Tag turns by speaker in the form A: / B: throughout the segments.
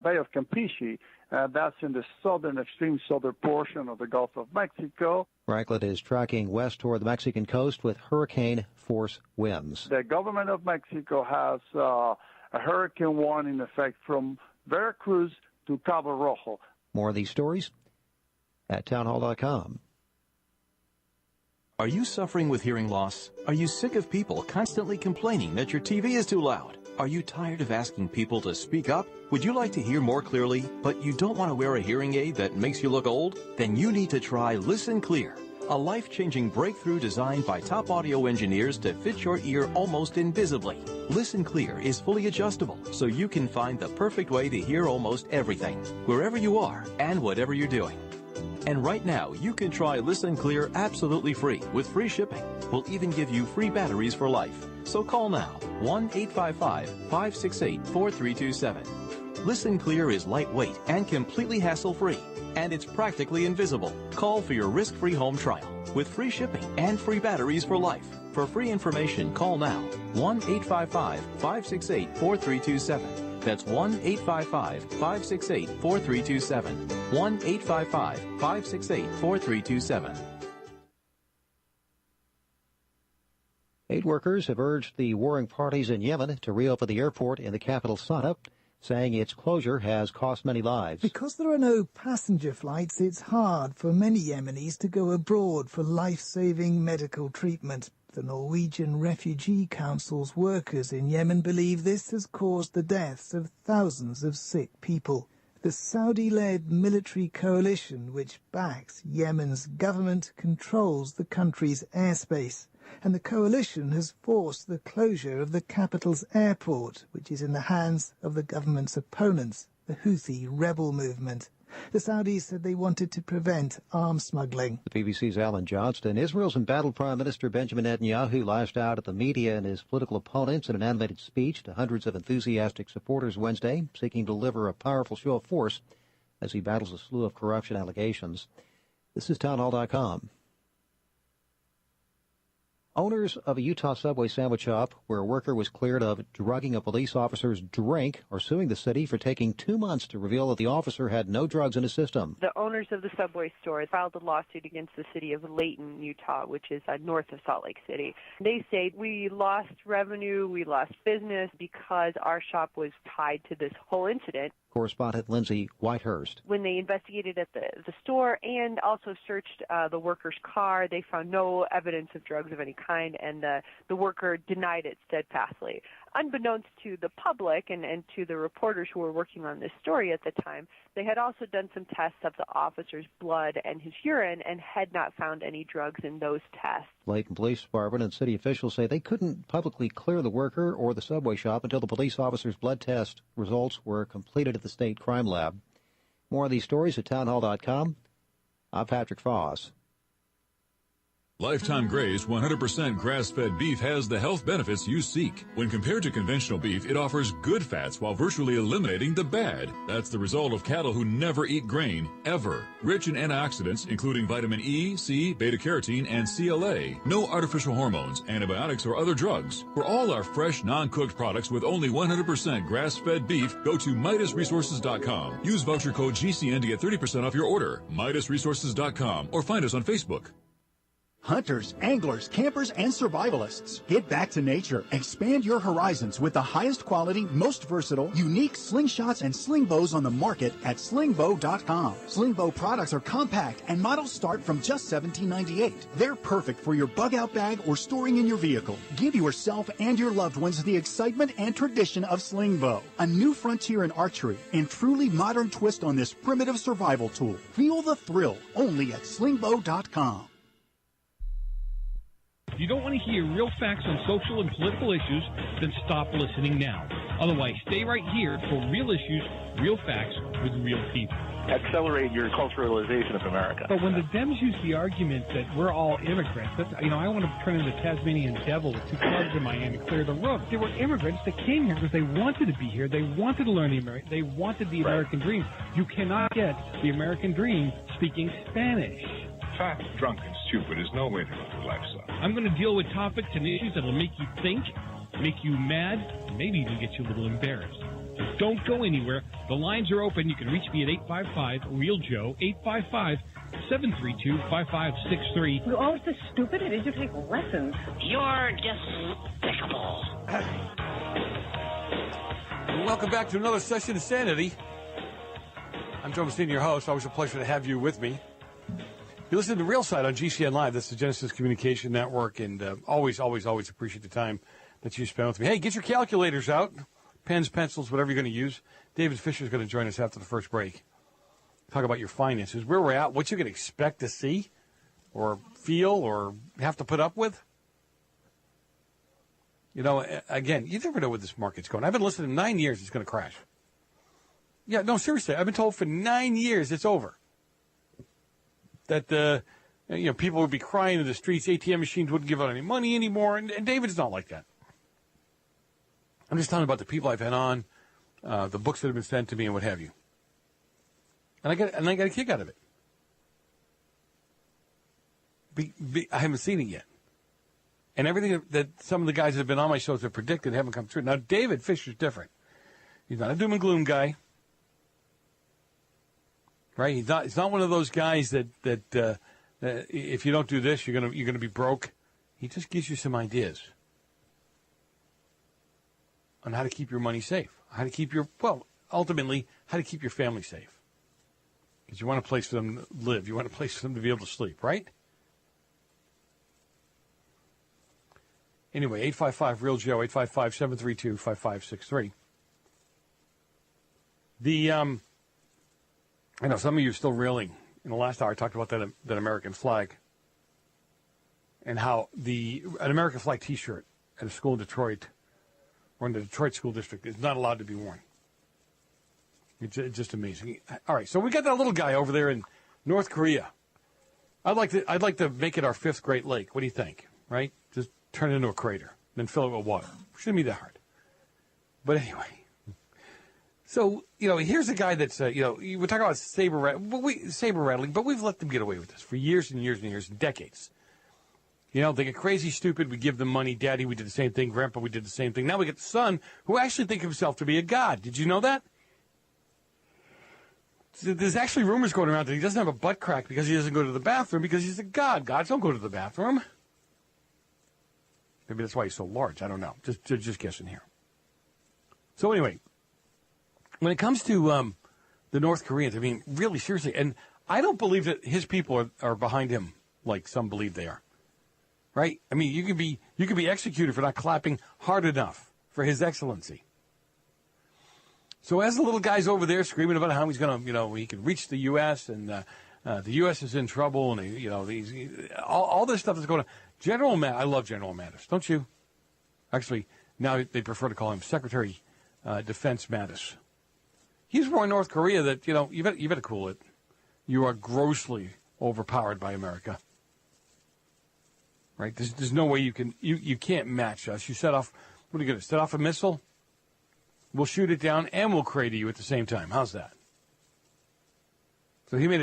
A: Bay of Campeche. That's in the extreme southern portion of the Gulf of Mexico.
B: Franklin is tracking west toward the Mexican coast with hurricane-force winds.
A: The government of Mexico has a hurricane warning in effect from Veracruz to Cabo Rojo.
B: More of these stories at townhall.com.
C: Are you suffering with hearing loss? Are you sick of people constantly complaining that your TV is too loud? Are you tired of asking people to speak up? Would you like to hear more clearly, but you don't want to wear a hearing aid that makes you look old? Then you need to try Listen Clear, a life-changing breakthrough designed by top audio engineers to fit your ear almost invisibly. Listen Clear is fully adjustable, so you can find the perfect way to hear almost everything, wherever you are and whatever you're doing. And right now, you can try Listen Clear absolutely free with free shipping. We'll even give you free batteries for life. So call now, 1-855-568-4327. Listen Clear is lightweight and completely hassle-free, and it's practically invisible. Call for your risk-free home trial with free shipping and free batteries for life. For free information, call now, 1-855-568-4327. That's 1-855-568-4327. 1-855-568-4327.
B: 8 workers have urged the warring parties in Yemen to reopen the airport in the capital Sana'a, saying its closure has cost many lives.
D: Because there are no passenger flights, it's hard for many Yemenis to go abroad for life-saving medical treatment. The Norwegian Refugee Council's workers in Yemen believe this has caused the deaths of thousands of sick people. The Saudi-led military coalition, which backs Yemen's government, controls the country's airspace. And the coalition has forced the closure of the capital's airport, which is in the hands of the government's opponents, the Houthi rebel movement. The Saudis said they wanted to prevent arms smuggling.
B: The BBC's Alan Johnston. Israel's embattled Prime Minister Benjamin Netanyahu lashed out at the media and his political opponents in an animated speech to hundreds of enthusiastic supporters Wednesday, seeking to deliver a powerful show of force as he battles a slew of corruption allegations. This is townhall.com. Owners of a Utah Subway sandwich shop where a worker was cleared of drugging a police officer's drink are suing the city for taking 2 months to reveal that the officer had no drugs in his system.
E: The owners of the Subway store filed a lawsuit against the city of Layton, Utah, which is north of Salt Lake City. They say we lost revenue, we lost business because our shop was tied to this whole incident.
B: Correspondent Lindsay Whitehurst.
E: When they investigated at the store and also searched the worker's car, they found no evidence of drugs of any kind, and the worker denied it steadfastly. Unbeknownst to the public and to the reporters who were working on this story at the time, they had also done some tests of the officer's blood and his urine and had not found any drugs in those tests.
B: Layton Police Department and city officials say they couldn't publicly clear the worker or the Subway shop until the police officer's blood test results were completed at the state crime lab. More of these stories at townhall.com. I'm Patrick Foss.
F: Lifetime Graze 100% grass-fed beef has the health benefits you seek. When compared to conventional beef, it offers good fats while virtually eliminating the bad. That's the result of cattle who never eat grain, ever. Rich in antioxidants, including vitamin E, C, beta-carotene, and CLA. No artificial hormones, antibiotics, or other drugs. For all our fresh, non-cooked products with only 100% grass-fed beef, go to MidasResources.com. Use voucher code GCN to get 30% off your order. MidasResources.com or find us on Facebook.
G: Hunters, anglers, campers, and survivalists. Get back to nature. Expand your horizons with the highest quality, most versatile, unique slingshots and sling bows on the market at slingbow.com. Sling bow products are compact and models start from just $17.98. They're perfect for your bug-out bag or storing in your vehicle. Give yourself and your loved ones the excitement and tradition of sling bow. A new frontier in archery and truly modern twist on this primitive survival tool. Feel the thrill only at slingbow.com.
H: If you don't want to hear real facts on social and political issues, then stop listening now. Otherwise, stay right here for real issues, real facts with real people.
I: Accelerate your culturalization of America.
H: But when the Dems use the argument that we're all immigrants, that's, I want to turn into the Tasmanian devil with 2 clubs in my hand and clear the room. They were immigrants that came here because they wanted to be here. They wanted to learn they wanted the American dream. You cannot get the American dream speaking Spanish.
J: Fat, drunk, and stupid is no way to live your lifestyle.
H: I'm going to deal with topics and issues that will make you think, make you mad, and maybe even get you a little embarrassed. Just don't go anywhere. The lines are open. You can reach me at 855-REAL-JOE, 855-732-5563.
K: You're always this stupid. It is you take lessons.
L: You're despicable.
M: Welcome back to another session of Sanity. I'm Joe Messina, your host. Always a pleasure to have you with me. You listen to Real Side on GCN Live. That's the Genesis Communication Network, and always appreciate the time that you spend with me. Hey, get your calculators out, pens, pencils, whatever you're going to use. David Fisher is going to join us after the first break. Talk about your finances, where we're at, what you can expect to see or feel or have to put up with. You know, again, you never know where this market's going. I've been listening 9 years it's going to crash. Yeah, no, seriously, I've been told for 9 years it's over. That, people would be crying in the streets, ATM machines wouldn't give out any money anymore, and David's not like that. I'm just telling you about the people I've had on, the books that have been sent to me, and what have you. And I got a kick out of it. I haven't seen it yet. And everything that some of the guys that have been on my shows have predicted haven't come true. Now, David Fisher's different. He's not a doom and gloom guy. Right? He's not one of those guys that if you don't do this, you're gonna be broke. He just gives you some ideas on how to keep your money safe, ultimately, how to keep your family safe. Because you want a place for them to live. You want a place for them to be able to sleep, right? Anyway, 855-REAL-JOE, 855-732-5563. I know some of you are still reeling. In the last hour, I talked about that American flag and how an American flag T-shirt at a school in Detroit or in the Detroit school district is not allowed to be worn. It's just amazing. All right, so we got that little guy over there in North Korea. I'd like to make it our fifth Great Lake. What do you think? Right? Just turn it into a crater, then fill it with water. Shouldn't be that hard. But anyway. So, here's a guy that's, we talk about saber rattling, but we've let them get away with this for years and years and years and decades. They get crazy stupid. We give them money. Daddy, we did the same thing. Grandpa, we did the same thing. Now we get the son who actually thinks himself to be a god. Did you know that? There's actually rumors going around that he doesn't have a butt crack because he doesn't go to the bathroom because he's a god. Gods don't go to the bathroom. Maybe that's why he's so large. I don't know. Just guessing here. So anyway, when it comes to the North Koreans, I mean, really seriously, and I don't believe that his people are behind him like some believe they are. Right? I mean, you could be executed for not clapping hard enough for His Excellency. So as the little guy's over there screaming about how he's going to, he can reach the U.S. and the U.S. is in trouble, and all this stuff is going on. I love General Mattis, don't you? Actually, now they prefer to call him Secretary Defense Mattis. He's warned North Korea that you better cool it. You are grossly overpowered by America. Right? There's no way you can't match us. You set off. What are you going to set off a missile? We'll shoot it down and we'll crater you at the same time. How's that? So he made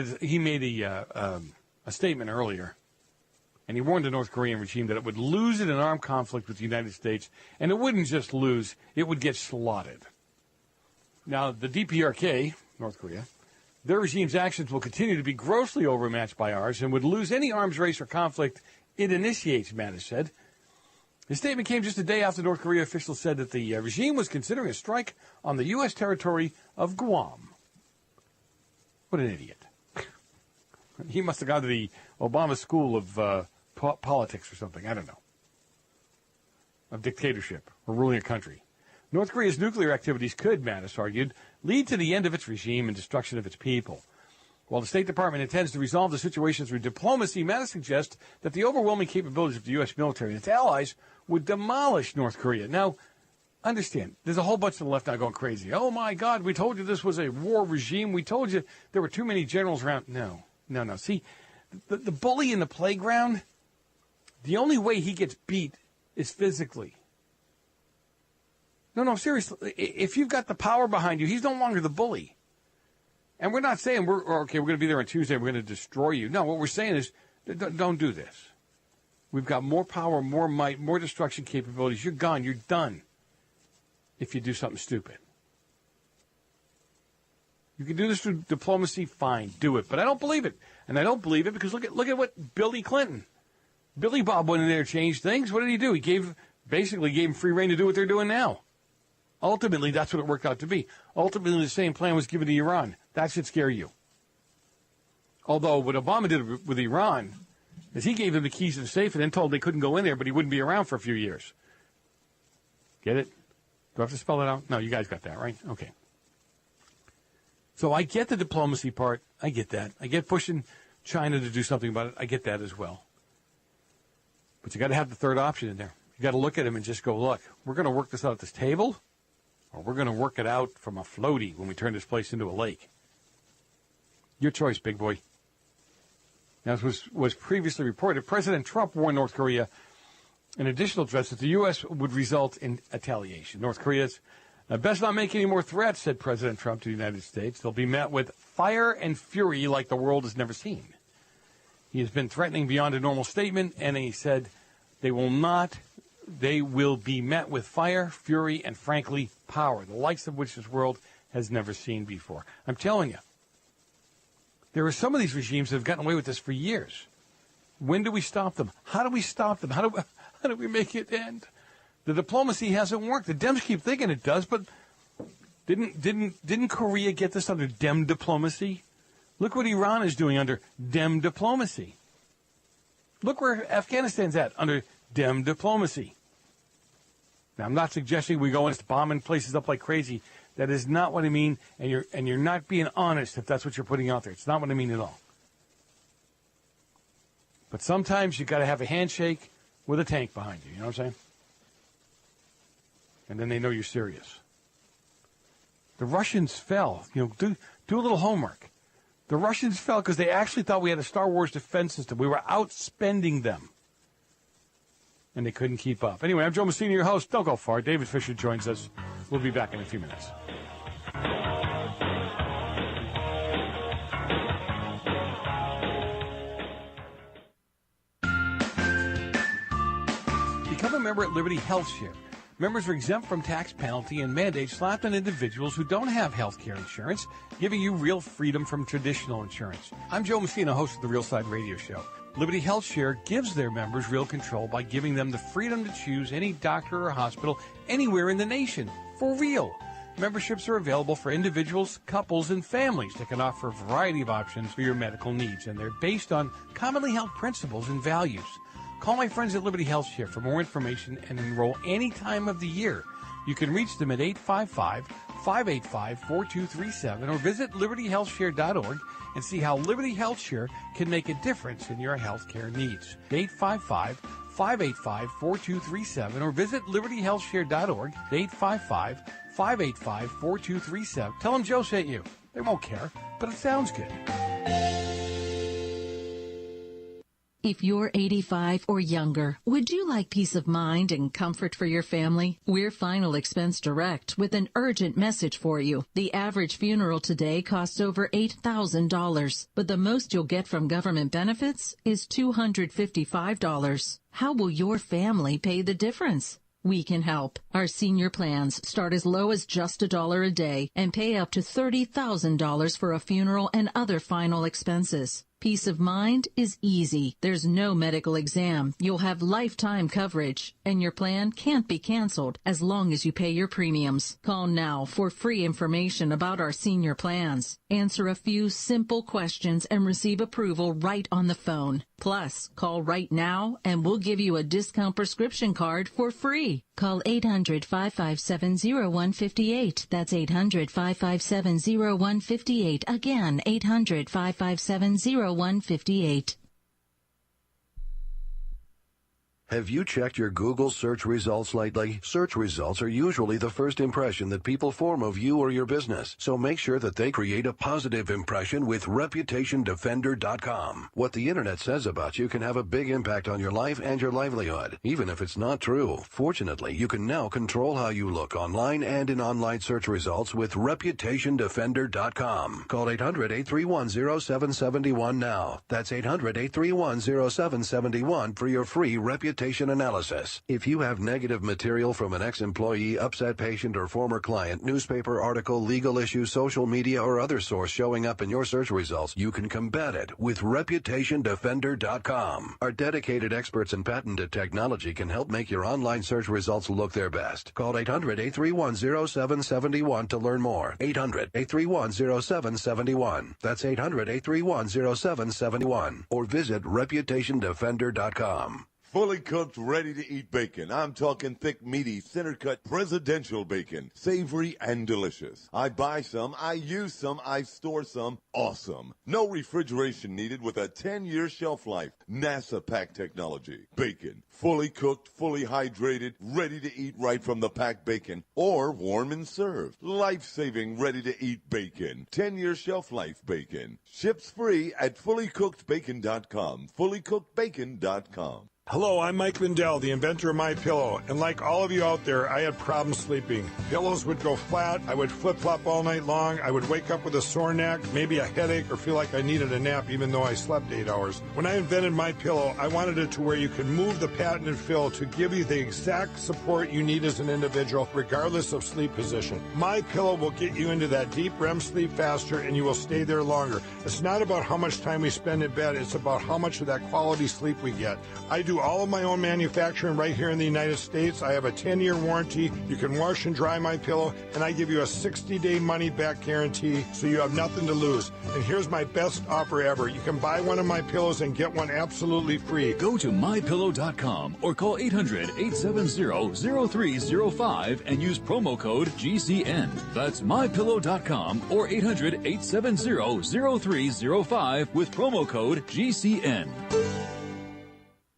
M: a statement earlier, and he warned the North Korean regime that it would lose in an armed conflict with the United States, and it wouldn't just lose; it would get slaughtered. Now, the DPRK, North Korea, their regime's actions will continue to be grossly overmatched by ours and would lose any arms race or conflict it initiates, Mattis said. His statement came just a day after North Korea officials said that the regime was considering a strike on the U.S. territory of Guam. What an idiot. He must have gone to the Obama School of Politics or something. I don't know. Of dictatorship or ruling a country. North Korea's nuclear activities could, Mattis argued, lead to the end of its regime and destruction of its people. While the State Department intends to resolve the situation through diplomacy, Mattis suggests that the overwhelming capabilities of the U.S. military and its allies would demolish North Korea. Now, understand, there's a whole bunch of the left now going crazy. Oh, my God, we told you this was a war regime. We told you there were too many generals around. No. See, the bully in the playground, the only way he gets beat is physically. No, seriously. If you've got the power behind you, he's no longer the bully. And we're not saying we're going to be there on Tuesday, we're going to destroy you. No, what we're saying is don't do this. We've got more power, more might, more destruction capabilities. You're gone. You're done if you do something stupid. You can do this through diplomacy, fine, do it. But I don't believe it. And I don't believe it because look at what Billy Clinton. Billy Bob went in there and changed things. What did he do? He basically gave them free rein to do what they're doing now. Ultimately, that's what it worked out to be. Ultimately, the same plan was given to Iran. That should scare you. Although what Obama did with Iran is he gave them the keys to the safe and then told they couldn't go in there, but he wouldn't be around for a few years. Get it? Do I have to spell it out? No, you guys got that, right? Okay. So I get the diplomacy part. I get that. I get pushing China to do something about it. I get that as well. But you got to have the third option in there. You got to look at him and just go, look, we're going to work this out at this table, or we're going to work it out from a floaty when we turn this place into a lake. Your choice, big boy. Now, as was previously reported, President Trump warned North Korea in additional threats that the U.S. would result in retaliation. North Korea's best not make any more threats, said President Trump to the United States. They'll be met with fire and fury like the world has never seen. He has been threatening beyond a normal statement, and he said they will be met with fire, fury, and, frankly, power, the likes of which this world has never seen before. I'm telling you, there are some of these regimes that have gotten away with this for years. When do we stop them? How do we stop them? How do we make it end? The diplomacy hasn't worked. The Dems keep thinking it does, but didn't Korea get this under Dem diplomacy? Look what Iran is doing under Dem diplomacy. Look where Afghanistan's at under Dem diplomacy. Now, I'm not suggesting we go and bombing places up like crazy. That is not what I mean, and you're not being honest if that's what you're putting out there. It's not what I mean at all. But sometimes you got to have a handshake with a tank behind you. You know what I'm saying? And then they know you're serious. The Russians fell. Do a little homework. The Russians fell because they actually thought we had a Star Wars defense system. We were outspending them. And they couldn't keep up. Anyway, I'm Joe Messina, your host. Don't go far. David Fisher joins us. We'll be back in a few minutes. Become a member at Liberty Health Share. Members are exempt from tax penalty and mandates slapped on individuals who don't have health care insurance, giving you real freedom from traditional insurance. I'm Joe Messina, host of the Real Side Radio Show. Liberty Health Share gives their members real control by giving them the freedom to choose any doctor or hospital anywhere in the nation, for real. Memberships are available for individuals, couples, and families that can offer a variety of options for your medical needs, and they're based on commonly held principles and values. Call my friends at Liberty Health Share for more information and enroll any time of the year. You can reach them at 855-585-4237 or visit libertyhealthshare.org and see how Liberty Health Share can make a difference in your health care needs. 855-585-4237 or visit libertyhealthshare.org. 855-585-4237. Tell them Joe sent you. They won't care, but it sounds good.
N: If you're 85 or younger, would you like peace of mind and comfort for your family? We're Final Expense Direct with an urgent message for you. The average funeral today costs over $8,000, but the most you'll get from government benefits is $255. How will your family pay the difference? We can help. Our senior plans start as low as just $1 a day and pay up to $30,000 for a funeral and other final expenses. Peace of mind is easy. There's no medical exam. You'll have lifetime coverage, and your plan can't be canceled as long as you pay your premiums. Call now for free information about our senior plans. Answer a few simple questions and receive approval right on the phone. Plus, call right now and we'll give you a discount prescription card for free. Call 800-557-0158. That's 800-557-0158. Again, 800-557-0158.
O: Have you checked your Google search results lately? Search results are usually the first impression that people form of you or your business, so make sure that they create a positive impression with ReputationDefender.com. What the internet says about you can have a big impact on your life and your livelihood, even if it's not true. Fortunately, you can now control how you look online and in online search results with ReputationDefender.com. Call 800-831-0771 now. That's 800-831-0771 for your free Reputation reputation analysis. If you have negative material from an ex-employee, upset patient, or former client, newspaper article, legal issue, social media, or other source showing up in your search results, you can combat it with ReputationDefender.com. Our dedicated experts in patented technology can help make your online search results look their best. Call 800-831-0771 to learn more. 800-831-0771. That's 800-831-0771. Or visit ReputationDefender.com.
P: Fully cooked, ready-to-eat bacon. I'm talking thick, meaty, center-cut presidential bacon. Savory and delicious. I buy some, I use some, I store some. Awesome. No refrigeration needed with a 10-year shelf life. NASA-pack technology. Bacon. Fully cooked, fully hydrated, ready to eat right from the packed bacon. Or warm and served. Life-saving, ready-to-eat bacon. 10-year shelf life bacon. Ships free at fullycookedbacon.com. Fullycookedbacon.com.
Q: Hello, I'm Mike Lindell, the inventor of MyPillow, and like all of you out there, I had problems sleeping. Pillows would go flat, I would flip-flop all night long, I would wake up with a sore neck, maybe a headache, or feel like I needed a nap even though I slept 8 hours. When I invented MyPillow, I wanted it to where you can move the patented fill to give you the exact support you need as an individual, regardless of sleep position. MyPillow will get you into that deep REM sleep faster, and you will stay there longer. It's not about how much time we spend in bed, it's about how much of that quality sleep we get. I do all of my own manufacturing right here in the United States. I have a 10-year warranty. You can wash and dry my pillow, and I give you a 60-day money-back guarantee, so you have nothing to lose. And here's my best offer ever. You can buy one of my pillows and get one absolutely free.
F: Go to MyPillow.com or call 800-870-0305 and use promo code GCN. That's MyPillow.com or 800-870-0305 with promo code GCN.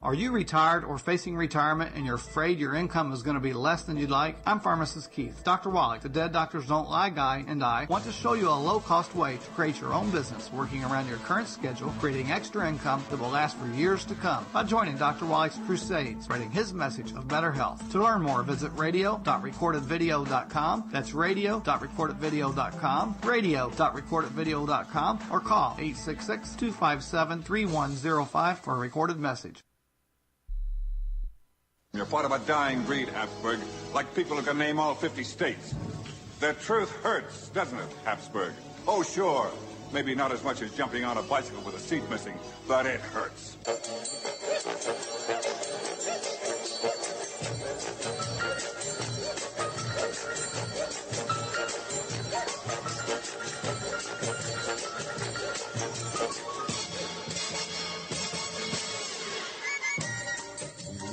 R: Are you retired or facing retirement and you're afraid your income is going to be less than you'd like? I'm Pharmacist Keith. Dr. Wallach, the Dead Doctors Don't Lie guy, and I want to show you a low-cost way to create your own business working around your current schedule, creating extra income that will last for years to come by joining Dr. Wallach's crusade, spreading his message of better health. To learn more, visit radio.recordedvideo.com. That's radio.recordedvideo.com, radio.recordedvideo.com, or call 866-257-3105 for a recorded message.
S: You're part of a dying breed, Habsburg, like people who can name all 50 states. The truth hurts, doesn't it, Habsburg? Oh, sure. Maybe not as much as jumping on a bicycle with a seat missing, but it hurts.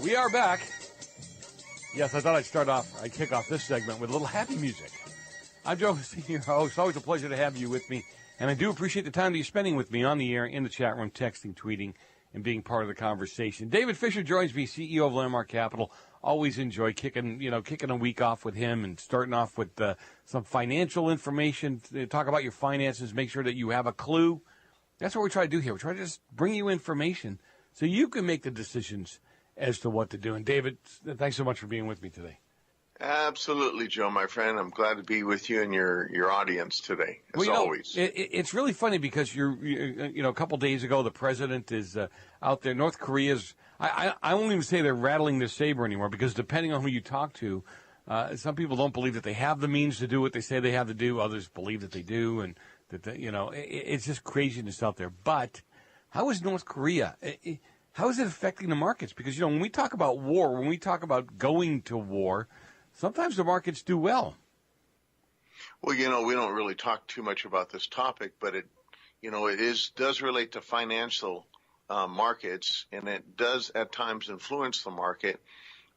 M: We are back. Yes, I thought I'd kick off this segment with a little happy music. I'm Joe, your host. Always a pleasure to have you with me. And I do appreciate the time that you're spending with me on the air, in the chat room, texting, tweeting, and being part of the conversation. David Fisher joins me, CEO of Landmark Capital. Always enjoy kicking a week off with him and starting off with some financial information. Talk about your finances, make sure that you have a clue. That's what we try to do here. We try to just bring you information so you can make the decisions as to what to do. And David, thanks so much for being with me today.
T: Absolutely, Joe, my friend. I'm glad to be with you and your audience today, as always.
M: It's really funny because a couple days ago, the president is out there. North Korea's, I won't even say they're rattling their saber anymore, because depending on who you talk to, some people don't believe that they have the means to do what they say they have to do. Others believe that they do, and that it's just craziness out there. But how is North Korea? How is it affecting the markets? Because, when we talk about war, when we talk about going to war, sometimes the markets do well.
T: Well, we don't really talk too much about this topic, but it does relate to financial markets, and it does at times influence the market.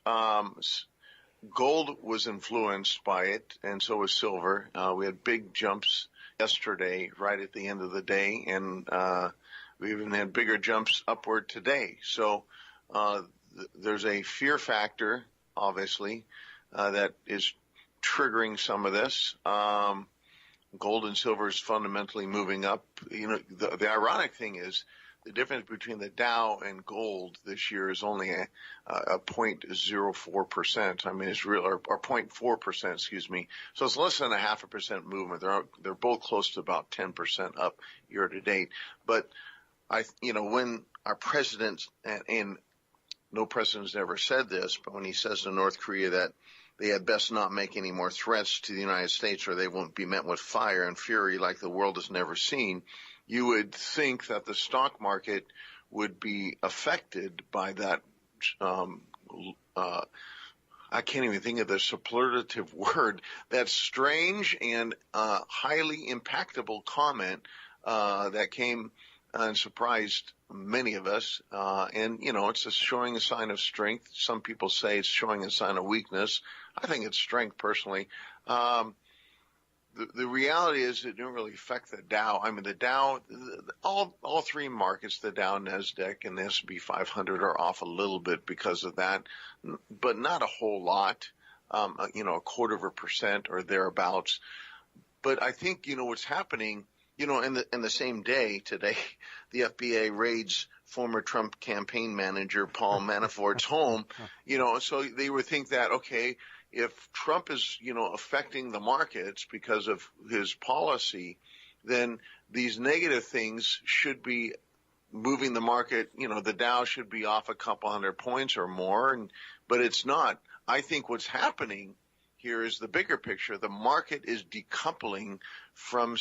T: Gold was influenced by it, and so was silver. We had big jumps yesterday, right at the end of the day, and we even had bigger jumps upward today. So there's a fear factor, obviously, that is triggering some of this. Gold and silver is fundamentally moving up. The ironic thing is the difference between the Dow and gold this year is only a 0.04%. I mean, it's real, or 0.4%, excuse me. So it's less than a 0.5% movement. They're both close to about 10% up year to date. But when our president and no president's ever said this, but when he says to North Korea that they had best not make any more threats to the United States or they won't be met with fire and fury like the world has never seen, you would think that the stock market would be affected by that. I can't even think of the superlative word. That strange and highly impactable comment that came and surprised many of us. And, it's showing a sign of strength. Some people say it's showing a sign of weakness. I think it's strength personally. The reality is it didn't really affect the Dow. I mean, the Dow, all three markets, the Dow, NASDAQ, and the S&P 500 are off a little bit because of that, but not a whole lot, a 0.25% or thereabouts. But I think, what's happening, in the same day today, the FBI raids former Trump campaign manager Paul Manafort's home, so they would think that, okay, if Trump is, affecting the markets because of his policy, then these negative things should be moving the market. The Dow should be off a couple hundred points or more, but it's not. I think what's happening here is the bigger picture. The market is decoupling from,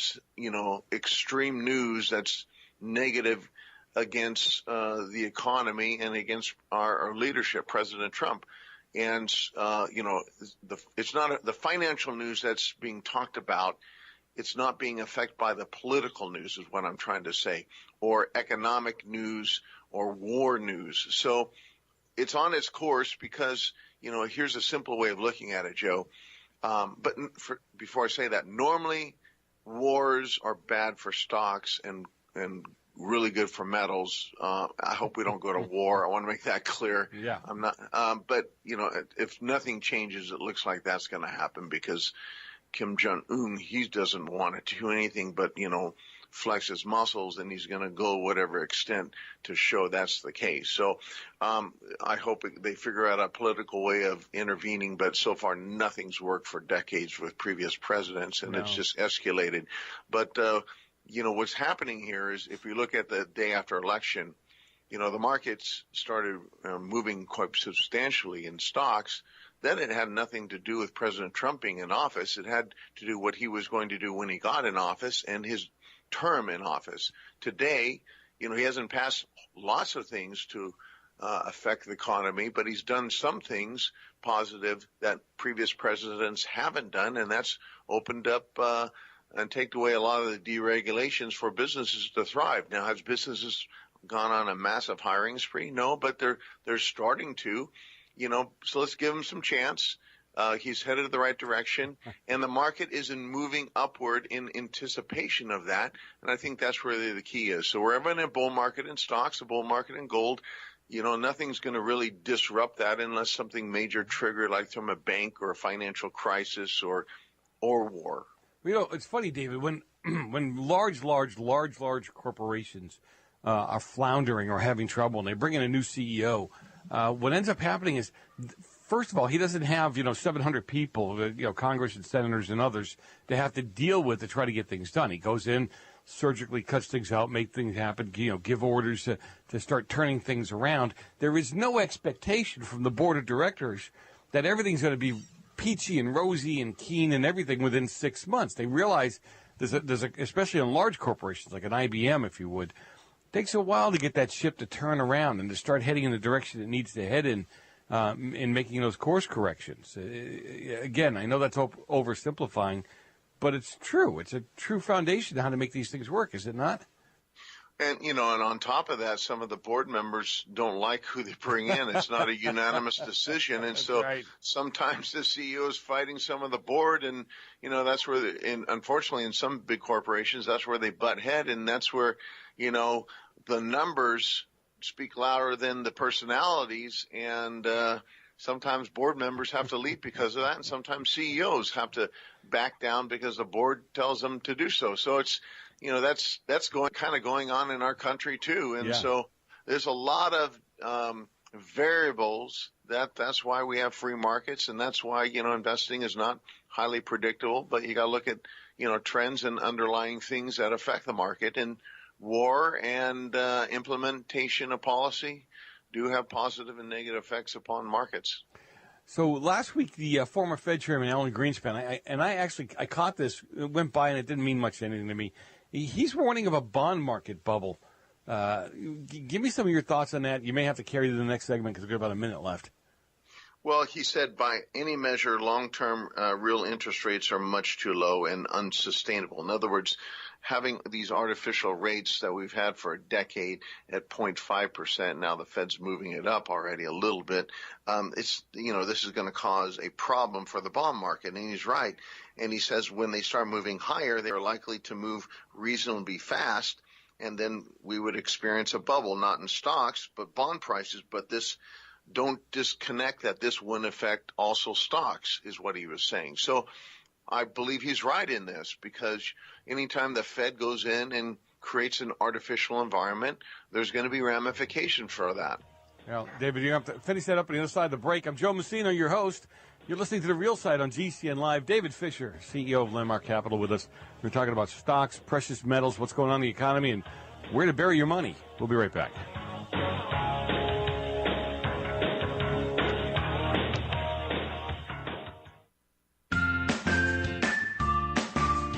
T: extreme news that's negative against the economy and against our leadership, President Trump. And, it's not the financial news that's being talked about. It's not being affected by the political news is what I'm trying to say, or economic news or war news. So it's on its course because, here's a simple way of looking at it, Joe. But before I say that, normally wars are bad for stocks and really good for metals. I hope we don't go to war. I want to make that clear.
M: Yeah.
T: I'm not, but if nothing changes, it looks like that's going to happen because Kim Jong-un, he doesn't want to do anything but, flex his muscles, and he's going to go whatever extent to show that's the case. So, I hope they figure out a political way of intervening, but so far nothing's worked for decades with previous presidents, and it's just escalated. But, what's happening here is if we look at the day after election, the markets started moving quite substantially in stocks. Then it had nothing to do with President Trump being in office. It had to do what he was going to do when he got in office and his term in office. Today, he hasn't passed lots of things to affect the economy, but he's done some things positive that previous presidents haven't done, and that's opened up and take away a lot of the deregulations for businesses to thrive. Now, has businesses gone on a massive hiring spree? No, but they're starting to, so let's give them some chance. He's headed in the right direction, and the market isn't moving upward in anticipation of that, and I think that's where the key is. So we're in a bull market in stocks, a bull market in gold. Nothing's going to really disrupt that unless something major triggered, like from a bank or a financial crisis or war.
M: It's funny, David, when large corporations are floundering or having trouble and they bring in a new CEO, what ends up happening is, first of all, he doesn't have, 700 people, Congress and senators and others to have to deal with to try to get things done. He goes in, surgically cuts things out, make things happen, give orders to start turning things around. There is no expectation from the board of directors that everything's going to be peachy and rosy and keen and everything within 6 months. They realize especially in large corporations like an IBM, if you would, it takes a while to get that ship to turn around and to start heading in the direction it needs to head in making those course corrections. Again, I know that's oversimplifying, but it's true. It's a true foundation to how to make these things work, is it not?
T: And, and on top of that, some of the board members don't like who they bring in. It's not a unanimous decision. And so sometimes the CEO is fighting some of the board. And, that's where, unfortunately, in some big corporations, that's where they butt head. And that's where, the numbers speak louder than the personalities. And sometimes board members have to leave because of that. And sometimes CEOs have to back down because the board tells them to do so. So it's, that's going on in our country too. And so there's a lot of variables that's why we have free markets. And that's why, investing is not highly predictable, but you got to look at, trends and underlying things that affect the market, and war and implementation of policy. do have positive and negative effects upon markets.
M: So last week, the former Fed chairman, Alan Greenspan, I caught this, it went by and it didn't mean much anything to me. He's warning of a bond market bubble. Give me some of your thoughts on that. You may have to carry to the next segment because we've got about a minute left.
T: Well, he said by any measure, long-term real interest rates are much too low and unsustainable. In other words, having these artificial rates that we've had for a decade at 0.5%, now the Fed's moving it up already a little bit. This is going to cause a problem for the bond market, and he's right. And he says when they start moving higher, they're likely to move reasonably fast, and then we would experience a bubble, not in stocks, but bond prices. But don't disconnect that this wouldn't affect also stocks, is what he was saying. So I believe he's right in this, because anytime the Fed goes in and creates an artificial environment, there's going to be ramification for that.
M: Well, David, you have to finish that up on the other side of the break. I'm Joe Messina, your host. You're listening to The Real Side on GCN Live. David Fisher, CEO of Landmark Capital, with us. We're talking about stocks, precious metals, what's going on in the economy, and where to bury your money. We'll be right back.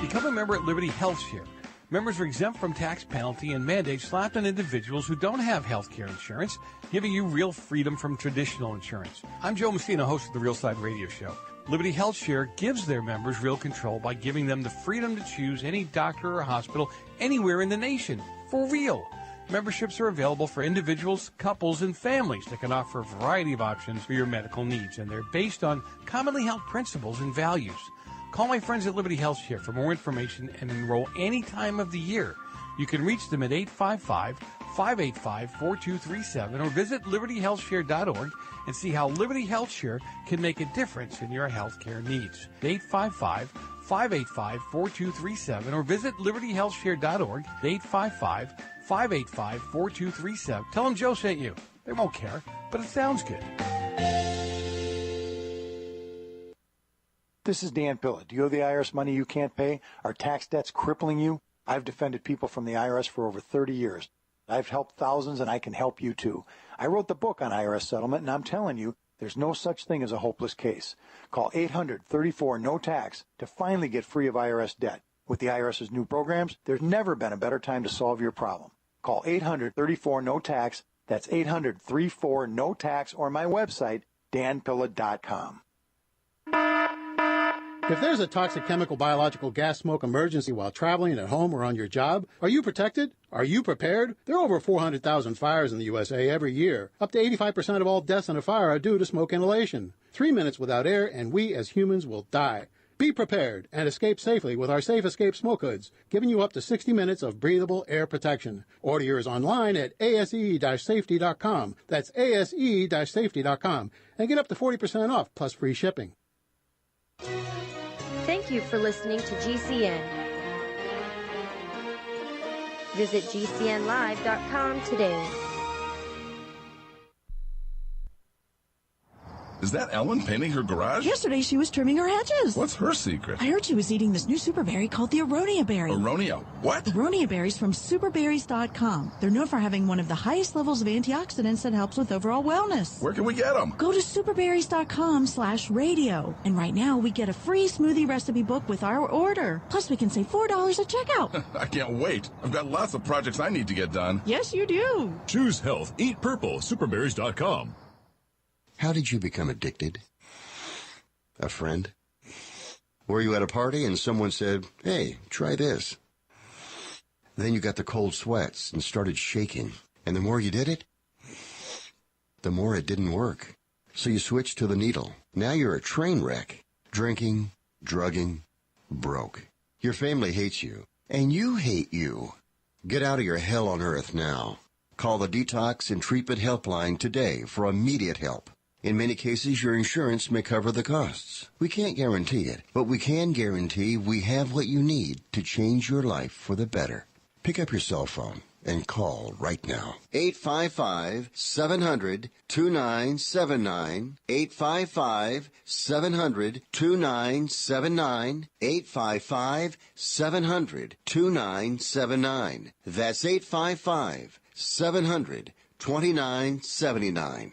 M: Become a member at Liberty Health Share. Members are exempt from tax penalty and mandates slapped on individuals who don't have health care insurance, giving you real freedom from traditional insurance. I'm Joe Messina, host of the Real Side Radio Show. Liberty Health Share gives their members real control by giving them the freedom to choose any doctor or hospital anywhere in the nation, for real. Memberships are available for individuals, couples, and families that can offer a variety of options for your medical needs, and they're based on commonly held principles and values. Call my friends at Liberty Health Share for more information and enroll any time of the year. You can reach them at 855-585-4237 or visit libertyhealthshare.org and see how Liberty Health Share can make a difference in your health care needs. 855-585-4237 or visit libertyhealthshare.org. 855-585-4237. Tell them Joe sent you. They won't care, but it sounds good.
U: This is Dan Pilla. Do you owe the IRS money you can't pay? Are tax debts crippling you? I've defended people from the IRS for over 30 years. I've helped thousands, and I can help you too. I wrote the book on IRS settlement, and I'm telling you, there's no such thing as a hopeless case. Call 800-34-NO-TAX to finally get free of IRS debt. With the IRS's new programs, there's never been a better time to solve your problem. Call 800-34-NO-TAX. That's 800-34-NO-TAX, or my website, danpilla.com.
V: If there's a toxic chemical, biological, gas smoke emergency while traveling at home or on your job, are you protected? Are you prepared? There are over 400,000 fires in the USA every year. Up to 85% of all deaths in a fire are due to smoke inhalation. 3 minutes without air, and we as humans will die. Be prepared and escape safely with our Safe Escape Smoke Hoods, giving you up to 60 minutes of breathable air protection. Order yours online at ase-safety.com. That's ase-safety.com. And get up to 40% off plus free shipping.
W: Thank you for listening to GCN. Visit GCNlive.com today.
X: Is that Ellen painting her garage?
Y: Yesterday she was trimming her hedges.
X: What's her secret?
Y: I heard she was eating this new super berry called the aronia berry.
X: Aronia what?
Y: Aronia berries from superberries.com. They're known for having one of the highest levels of antioxidants that helps with overall wellness.
X: Where can we get them?
Y: Go to superberries.com/radio. And right now we get a free smoothie recipe book with our order. Plus we can save $4 at checkout.
X: I can't wait. I've got lots of projects I need to get done.
Y: Yes, you do.
F: Choose health. Eat purple. Superberries.com.
Z: How did you become addicted? A friend? Were you at a party and someone said, "Hey, try this"? Then you got the cold sweats and started shaking. And the more you did it, the more it didn't work. So you switched to the needle. Now you're a train wreck. Drinking, drugging, broke. Your family hates you. And you hate you. Get out of your hell on earth now. Call the Detox and Treatment Helpline today for immediate help. In many cases, your insurance may cover the costs. We can't guarantee it, but we can guarantee we have what you need to change your life for the better. Pick up your cell phone and call right now. 855-700-2979. 855-700-2979. 855-700-2979. That's 855-700-2979. $29.79.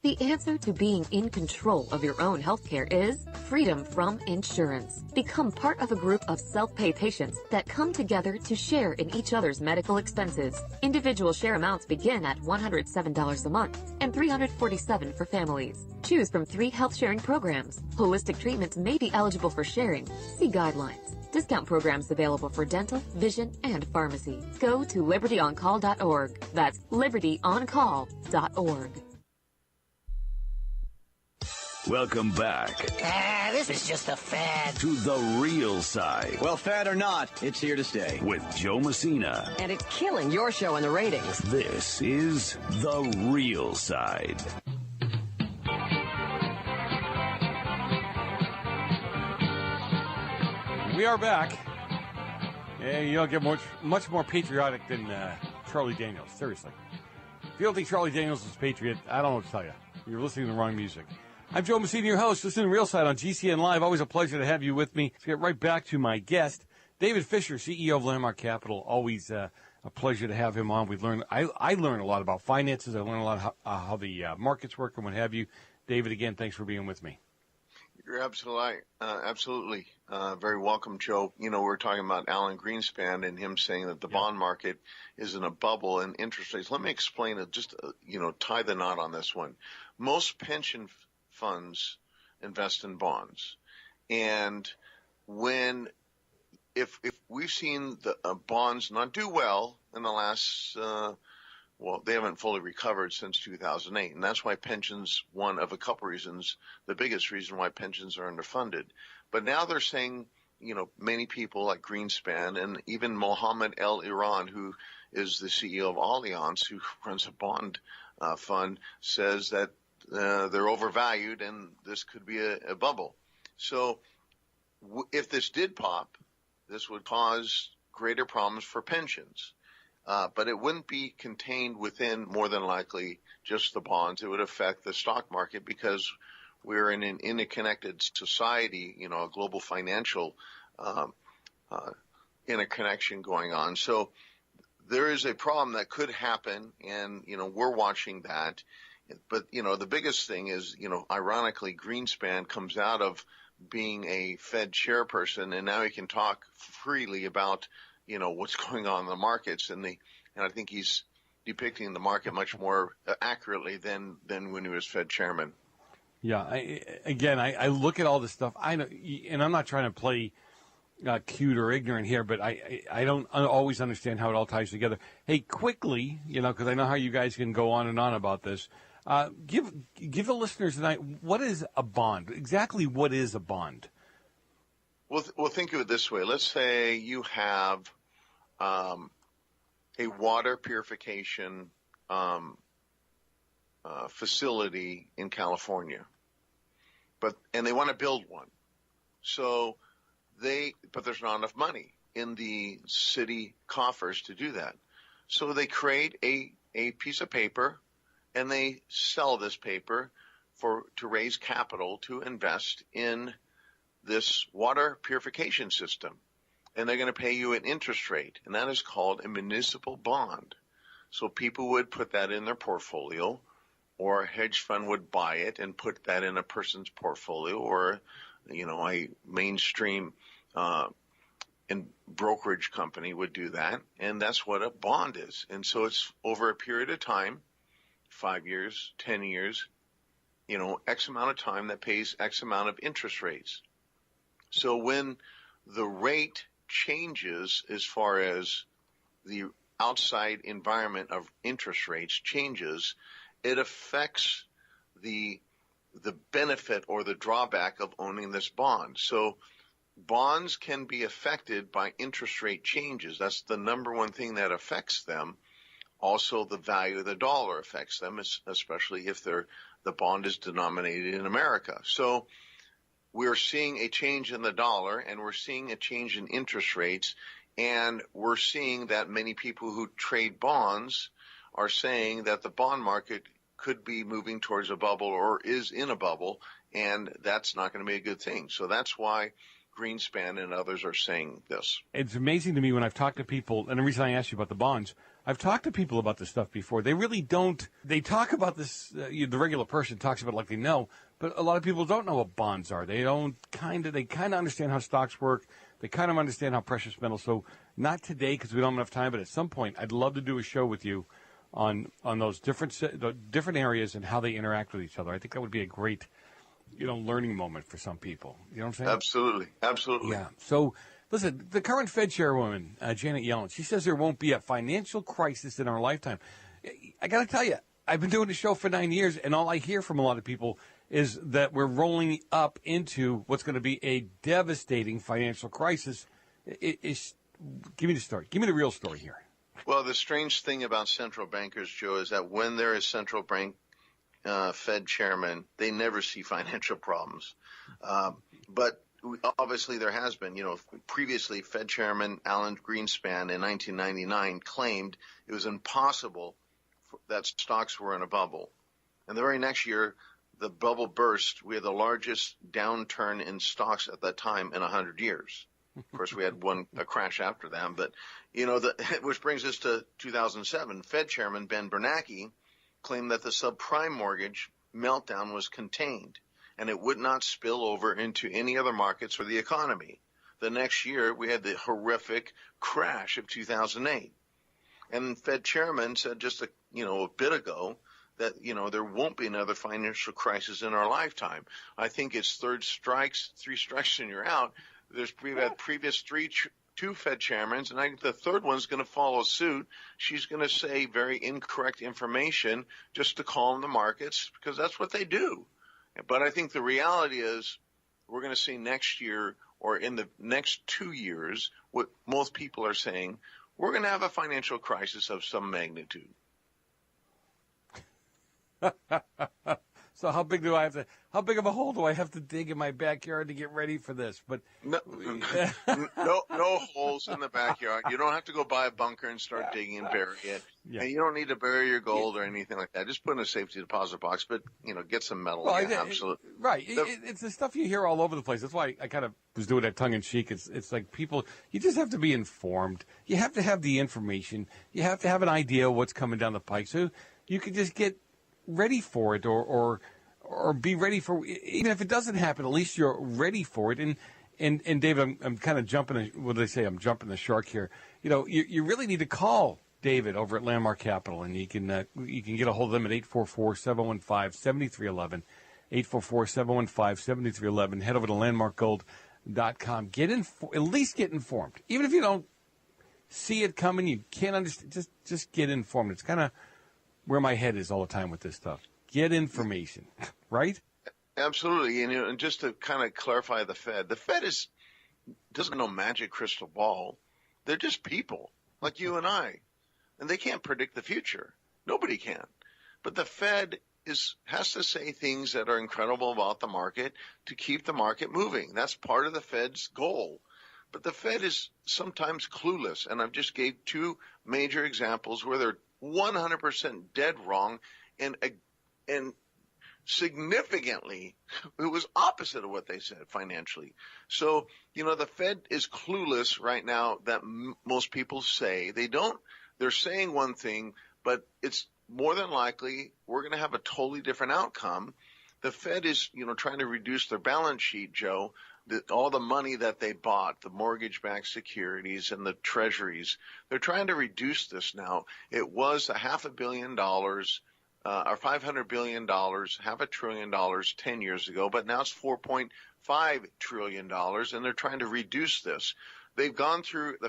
A: The answer to being in control of your own healthcare is freedom from insurance. Become part of a group of self-pay patients that come together to share in each other's medical expenses. Individual share amounts begin at $107 a month and $347 for families. Choose from 3 health sharing programs. Holistic treatments may be eligible for sharing. See guidelines. Discount programs available for dental, vision, and pharmacy. Go to libertyoncall.org. That's libertyoncall.org.
B: Welcome back.
L: This is just a fad.
B: To the real side.
C: Well, fad or not, it's here to stay.
B: With Joe Messina.
D: And it's killing your show in the ratings.
B: This is the real side.
M: We are back. And you don't get much more patriotic than Charlie Daniels. Seriously. If you don't think Charlie Daniels is a patriot, I don't know what to tell you. You're listening to the wrong music. I'm Joe Messina, your host. Listen to Real Side on GCN Live. Always a pleasure to have you with me. Let's get right back to my guest, David Fisher, CEO of Landmark Capital. Always a pleasure to have him on. I learn a lot about finances. I learn a lot how the markets work and what have you. David, again, thanks for being with me.
T: You're absolutely very welcome, Joe. You know, we're talking about Alan Greenspan and him saying that the bond market is in a bubble and interest rates. Let me explain it. Just tie the knot on this one. Most pension funds invest in bonds, and if we've seen the bonds not do well in the last they haven't fully recovered since 2008, and that's why pensions, one of a couple reasons, the biggest reason why pensions are underfunded. But now they're saying, many people like Greenspan and even Mohammed El Iran, who is the CEO of Allianz, who runs a bond fund, says that they're overvalued and this could be a bubble. So if this did pop, this would cause greater problems for pensions. But it wouldn't be contained within, more than likely, just the bonds. It would affect the stock market because we're in an interconnected society, a global financial interconnection going on. So there is a problem that could happen, and, we're watching that. But, the biggest thing is, ironically, Greenspan comes out of being a Fed chairperson, and now he can talk freely about, what's going on in the markets. And I think he's depicting the market much more accurately than when he was Fed chairman.
M: Yeah. I look at all this stuff. I know, and I'm not trying to play cute or ignorant here, but I don't always understand how it all ties together. Hey, quickly, because I know how you guys can go on and on about this. Give the listeners tonight, what is a bond? Exactly what is a bond?
T: Well, think of it this way. Let's say you have a water purification facility in California, and they want to build one. But there's not enough money in the city coffers to do that. So they create a piece of paper, and they sell this paper to raise capital to invest in this water purification system. And they're going to pay you an interest rate, and that is called a municipal bond. So people would put that in their portfolio, or a hedge fund would buy it and put that in a person's portfolio, or, a mainstream and brokerage company would do that. And that's what a bond is. And so it's over a period of time, 5 years, 10 years, X amount of time that pays X amount of interest rates. So when the rate changes as far as the outside environment of interest rates changes, it affects the benefit or the drawback of owning this bond. So bonds can be affected by interest rate changes. That's the number one thing that affects them. Also, the value of the dollar affects them, especially if the bond is denominated in America. So we're seeing a change in the dollar, and we're seeing a change in interest rates, and we're seeing that many people who trade bonds are saying that the bond market could be moving towards a bubble or is in a bubble, and that's not going to be a good thing. So that's why Greenspan and others are saying this.
M: It's amazing to me when I've talked to people, and the reason I asked you about the bonds, I've talked to people about this stuff before. They really don't. They talk about this. The regular person talks about it like they know, but a lot of people don't know what bonds are. They don't They kind of understand how stocks work. They kind of understand how precious metals. So not today because we don't have enough time, but at some point I'd love to do a show with you on those different areas and how they interact with each other. I think that would be a great, learning moment for some people. You know what I'm saying?
T: Absolutely. Absolutely.
M: Yeah. So, listen, the current Fed chairwoman, Janet Yellen, she says there won't be a financial crisis in our lifetime. I got to tell you, I've been doing the show for 9 years, and all I hear from a lot of people is that we're rolling up into what's going to be a devastating financial crisis. Give me the story. Give me the real story here.
T: Well, the strange thing about central bankers, Joe, is that when there is central bank Fed chairman, they never see financial problems. But obviously there has been, previously Fed chairman Alan Greenspan in 1999 claimed it was impossible that stocks were in a bubble. And the very next year, the bubble burst. We had the largest downturn in stocks at that time in 100 years. Of course, we had a crash after that. But, which brings us to 2007. Fed chairman Ben Bernanke claimed that the subprime mortgage meltdown was contained and it would not spill over into any other markets or the economy. The next year, we had the horrific crash of 2008. And Fed chairman said just a bit ago that, there won't be another financial crisis in our lifetime. I think it's three strikes and you're out. We've had previous two Fed chairmen, and I think the third one's going to follow suit. She's going to say very incorrect information just to calm the markets because that's what they do. But I think the reality is we're going to see next year or in the next 2 years what most people are saying, we're going to have a financial crisis of some magnitude.
M: So how big of a hole do I have to dig in my backyard to get ready for this? But
T: no holes in the backyard. You don't have to go buy a bunker and start digging and bury it. Yeah. And you don't need to bury your gold or anything like that. Just put in a safety deposit box, but get some metal.
M: Well,
T: absolutely.
M: Right. It's the stuff you hear all over the place. That's why I kind of was doing that tongue in cheek. It's like people, you just have to be informed. You have to have the information. You have to have an idea of what's coming down the pike. So you can just get ready for it or be ready for, even if it doesn't happen, at least you're ready for it. And Dave, I'm kind of jumping, what do they say? I'm jumping the shark here. You really need to call David over at Landmark Capital, and you can get a hold of them at 844-715-7311, 844-715-7311. Head over to landmarkgold.com. At least get informed. Even if you don't see it coming, you can't understand, just get informed. It's kind of where my head is all the time with this stuff. Get information, right?
T: Absolutely. And just to kind of clarify the Fed doesn't have no magic crystal ball. They're just people like you and I. And they can't predict the future. Nobody can. But the Fed has to say things that are incredible about the market to keep the market moving. That's part of the Fed's goal. But the Fed is sometimes clueless. And I've just gave two major examples where they're 100% dead wrong and significantly it was opposite of what they said financially. So, the Fed is clueless right now that most people say. They're saying one thing, but it's more than likely we're going to have a totally different outcome. The Fed is, trying to reduce their balance sheet, Joe. All the money that they bought, the mortgage-backed securities and the treasuries, they're trying to reduce this now. It was $500 billion or $500 billion, $500 billion 10 years ago, but now it's $4.5 trillion, and they're trying to reduce this. The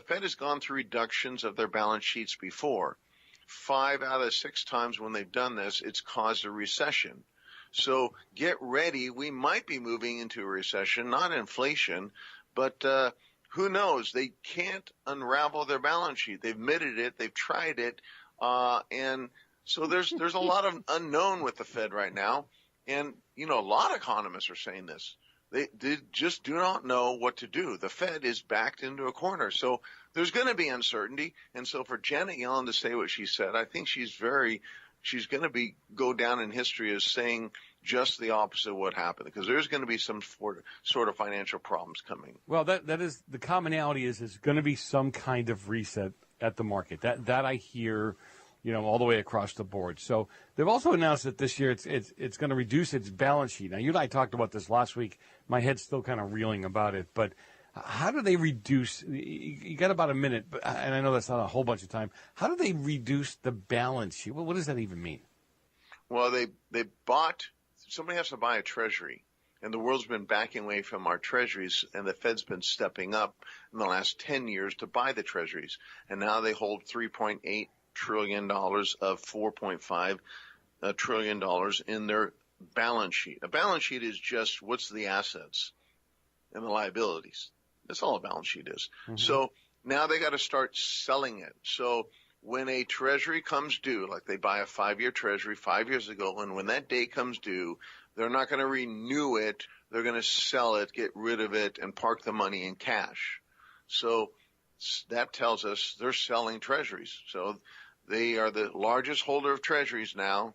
T: Fed has gone through reductions of their balance sheets before. 5 out of 6 times when they've done this, it's caused a recession. So get ready. We might be moving into a recession, not inflation, but who knows? They can't unravel their balance sheet. They've admitted it. They've tried it. And so there's a lot of unknown with the Fed right now. And, a lot of economists are saying this. They just do not know what to do. The Fed is backed into a corner. So there's going to be uncertainty. And so for Janet Yellen to say what she said, I think she's going to go down in history as saying just the opposite of what happened, because there's going to be some sort of financial problems coming.
M: Well, that is the commonality is going to be some kind of reset at the market. That I hear, all the way across the board. So they've also announced that this year it's going to reduce its balance sheet. Now, you and I talked about this last week. My head's still kind of reeling about it, but how do they reduce? You got about a minute, and I know that's not a whole bunch of time. How do they reduce the balance sheet? What does that even mean?
T: Well, somebody has to buy a treasury, and the world's been backing away from our treasuries, and the Fed's been stepping up in the last 10 years to buy the treasuries, and now they hold $3.8 trillion of $4.5 trillion in their balance sheet. A balance sheet is just what's the assets and the liabilities. That's all a balance sheet is. Mm-hmm. So now they got to start selling it. So when a treasury comes due, like they buy a 5-year treasury 5 years ago, and when that day comes due, they're not going to renew it. They're going to sell it, get rid of it, and park the money in cash. So that tells us they're selling treasuries. So they are the largest holder of treasuries now.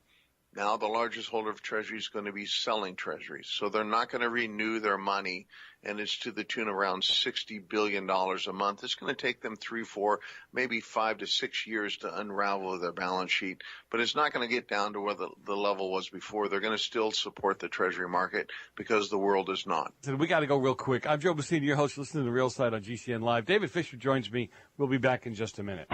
T: Now the largest holder of treasuries is going to be selling treasuries. So they're not going to renew their money, and it's to the tune of around $60 billion a month. It's going to take them 3, 4, maybe 5 to 6 years to unravel their balance sheet, but it's not going to get down to where the level was before. They're going to still support the treasury market because the world is not.
M: We got to go real quick. I'm Joe Bassini, your host, listening to The Real Side on GCN Live. David Fisher joins me. We'll be back in just a minute.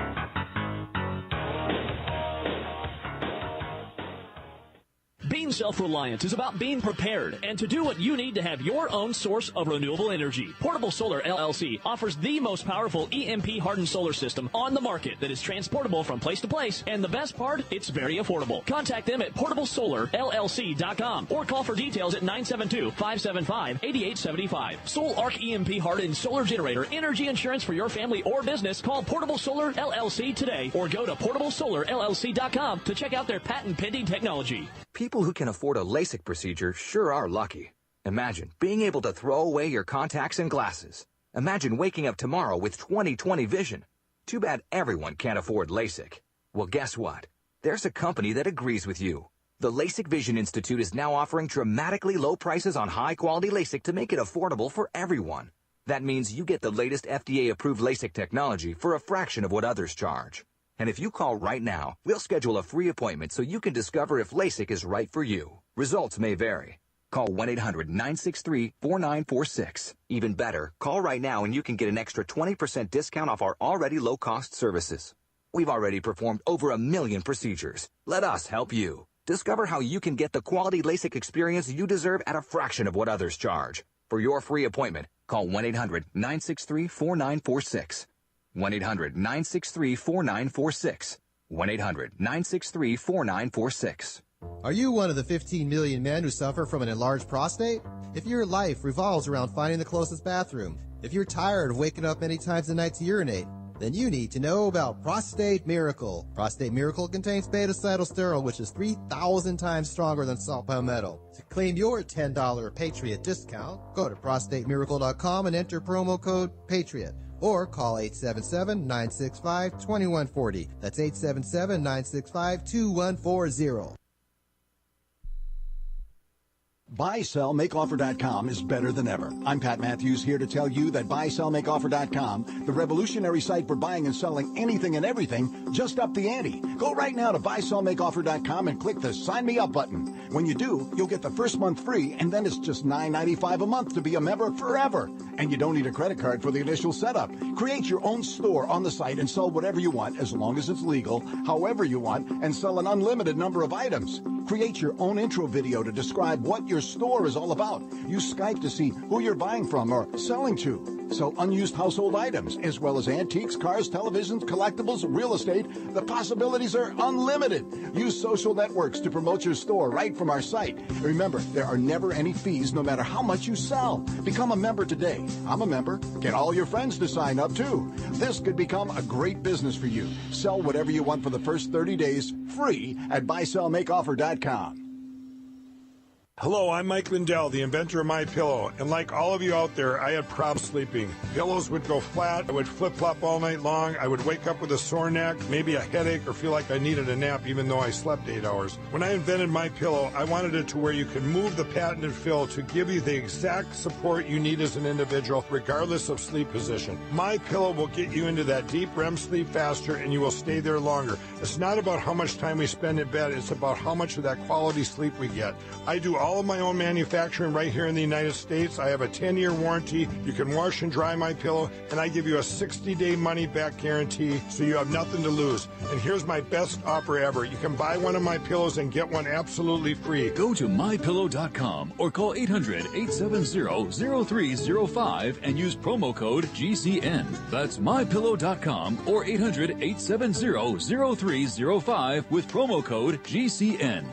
E: Being self-reliant is about being prepared and to do what you need to have your own source of renewable energy. Portable Solar LLC offers the most powerful EMP-hardened solar system on the market that is transportable from place to place, and the best part, it's very affordable. Contact them at portablesolarllc.com or call for details at 972-575-8875. Sol Arc EMP-hardened solar generator energy insurance for your family or business. Call Portable Solar LLC today or go to portablesolarllc.com to check out their patent-pending technology.
G: People who can afford a LASIK procedure sure are lucky. Imagine being able to throw away your contacts and glasses. Imagine waking up tomorrow with 20/20 vision. Too bad everyone can't afford LASIK. Well, guess what? There's a company that agrees with you. The LASIK Vision Institute is now offering dramatically low prices on high-quality LASIK to make it affordable for everyone. That means you get the latest FDA-approved LASIK technology for a fraction of what others charge. And if you call right now, we'll schedule a free appointment so you can discover if LASIK is right for you. Results may vary. Call 1-800-963-4946. Even better, call right now and you can get an extra 20% discount off our already low-cost services. We've already performed over 1 million procedures. Let us help you. Discover how you can get the quality LASIK experience you deserve at a fraction of what others charge. For your free appointment, call 1-800-963-4946. 1-800-963-4946. 1-800-963-4946.
H: Are you one of the 15 million men who suffer from an enlarged prostate? If your life revolves around finding the closest bathroom, if you're tired of waking up many times a night to urinate, then you need to know about Prostate Miracle. Prostate Miracle contains beta-cytosterol, which is 3,000 times stronger than salt palmetto. To claim your $10 Patriot discount, go to prostatemiracle.com and enter promo code PATRIOT. Or call 877-965-2140. That's 877-965-2140.
I: BuySellMakeOffer.com is better than ever. I'm Pat Matthews here to tell you that BuySellMakeOffer.com, the revolutionary site for buying and selling anything and everything, just upped the ante. Go right now to BuySellMakeOffer.com and click the Sign Me Up button. When you do, you'll get the first month free, and then it's just $9.95 a month to be a member forever. And you don't need a credit card for the initial setup. Create your own store on the site and sell whatever you want, as long as it's legal, however you want, and sell an unlimited number of items. Create your own intro video to describe what your store is all about. Use Skype to see who you're buying from or selling to. Sell unused household items, as well as antiques, cars, televisions, collectibles, real estate. The possibilities are unlimited. Use social networks to promote your store right from our site. Remember, there are never any fees no matter how much you sell. Become a member today. I'm a member. Get all your friends to sign up too. This could become a great business for you. Sell whatever you want for the first 30 days free at BuySellMakeOffer.com.
J: Hello, I'm Mike Lindell, the inventor of MyPillow, and like all of you out there, I had problems sleeping. Pillows would go flat, I would flip-flop all night long, I would wake up with a sore neck, maybe a headache, or feel like I needed a nap even though I slept 8 hours. When I invented MyPillow, I wanted it to where you could move the patented fill to give you the exact support you need as an individual, regardless of sleep position. MyPillow will get you into that deep REM sleep faster, and you will stay there longer. It's not about how much time we spend in bed, it's about how much of that quality sleep we get. I do all of my own manufacturing right here in the United States. I have a 10-year warranty. You can wash and dry my pillow, and I give you a 60-day money-back guarantee, so you have nothing to lose. And here's my best offer ever. You can buy one of my pillows and get one absolutely free.
F: Go to MyPillow.com or call 800-870-0305 and use promo code GCN. That's MyPillow.com or 800-870-0305 with promo code GCN.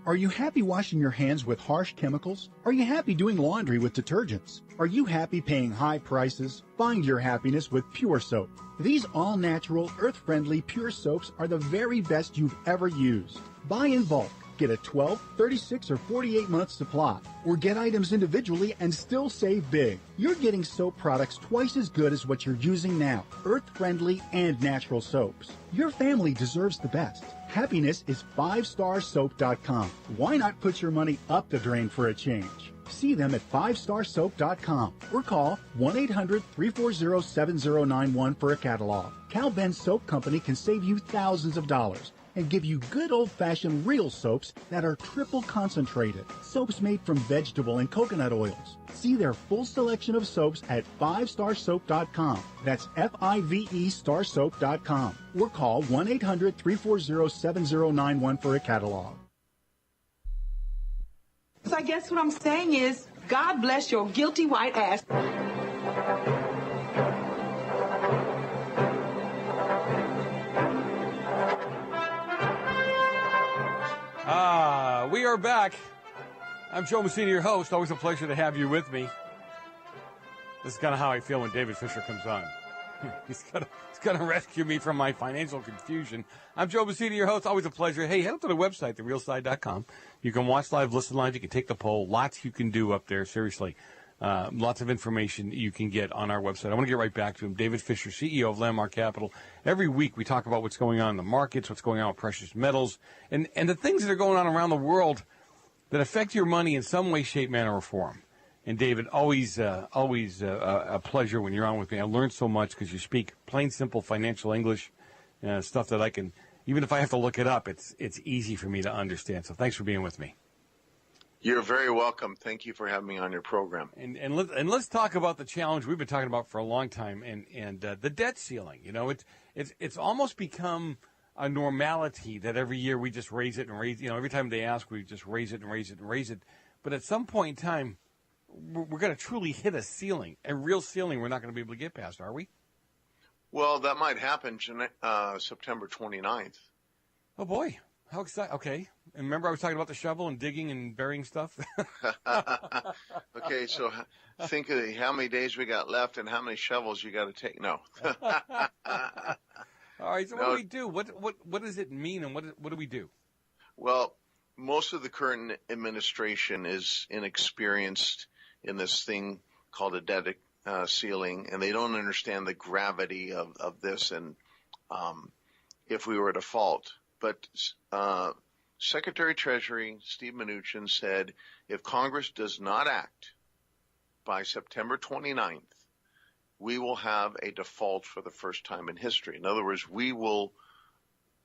K: Are you happy washing your hands with harsh chemicals? Are you happy doing laundry with detergents? Are you happy paying high prices? Find your happiness with Pure Soap. These all-natural, earth-friendly Pure Soaps are the very best you've ever used. Buy in bulk. Get a 12, 36, or 48-month supply. Or get items individually and still save big. You're getting soap products twice as good as what you're using now. Earth-friendly and natural soaps. Your family deserves the best. Happiness is 5starsoap.com. Why not put your money up the drain for a change? See them at 5starsoap.com or call 1-800-340-7091 for a catalog. Cal Ben Soap Company can save you thousands of dollars and give you good old-fashioned real soaps that are triple concentrated. Soaps made from vegetable and coconut oils. See their full selection of soaps at 5starsoap.com. That's F-I-V-E starsoap.com. Or call 1-800-340-7091 for a catalog.
N: So I guess what I'm saying is, God bless your guilty white ass.
M: We are back. I'm Joe Messina, your host. Always a pleasure to have you with me. This is kind of how I feel when David Fisher comes on. He's gonna rescue me from my financial confusion. I'm Joe Messina, your host. Always a pleasure. Hey, head up to the website, therealside.com. You can watch live, listen live. You can take the poll. Lots you can do up there. Seriously. Lots of information you can get on our website. I want to get right back to him. David Fisher, CEO of Landmark Capital. Every week we talk about what's going on in the markets, what's going on with precious metals, and the things that are going on around the world that affect your money in some way, shape, manner, or form. And David, always a pleasure when you're on with me. I learned so much because you speak plain, simple financial English, stuff that I can, even if I have to look it up, it's easy for me to understand. So thanks for being with me.
T: You're very welcome. Thank you for having me on your program.
M: And let's talk about the challenge we've been talking about for a long time, and the debt ceiling. You know, it's almost become a normality that every year we just raise it and raise. You know, every time they ask, we just raise it and raise it and raise it. But at some point in time, we're going to truly hit a ceiling, a real ceiling. We're not going to be able to get past, are we?
T: Well, that might happen September 29th.
M: Oh boy, how exciting! Okay. And remember I was talking about the shovel and digging and burying stuff?
T: Okay, so think of how many days we got left and how many shovels you got to take. No.
M: All right, so what do we do? What does it mean, and what do we do?
T: Well, most of the current administration is inexperienced in this thing called a debt ceiling, and they don't understand the gravity of this and if we were to default. But Secretary of Treasury Steve Mnuchin said if Congress does not act by September 29th, we will have a default for the first time in history. In other words,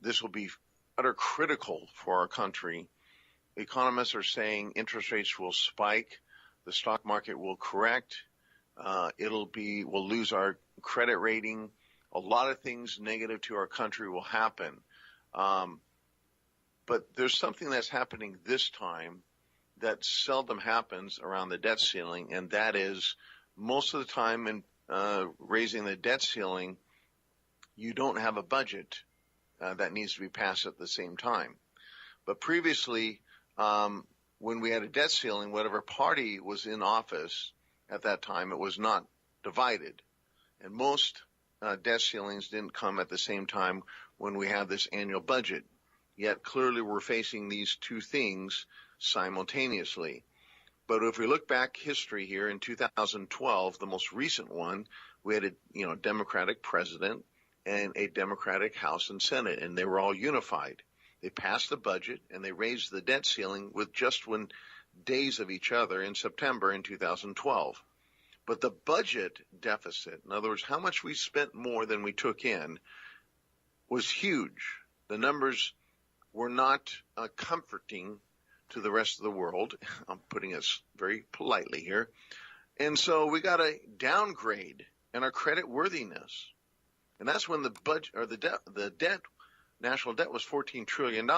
T: this will be utter critical for our country. Economists are saying interest rates will spike, the stock market will correct, we'll lose our credit rating, a lot of things negative to our country will happen. But there's something that's happening this time that seldom happens around the debt ceiling, and that is most of the time in raising the debt ceiling, you don't have a budget that needs to be passed at the same time. But previously, when we had a debt ceiling, whatever party was in office at that time, it was not divided. And most debt ceilings didn't come at the same time when we have this annual budget. Yet clearly we're facing these two things simultaneously. But if we look back history here in 2012, the most recent one, we had a Democratic president and a Democratic House and Senate, and they were all unified. They passed the budget and they raised the debt ceiling with just one days of each other in September in 2012. But the budget deficit, in other words, how much we spent more than we took in, was huge. The numbers were not comforting to the rest of the world. I'm putting us very politely here. And so we got a downgrade in our credit worthiness. And that's when the budget or the debt, national debt was $14 trillion.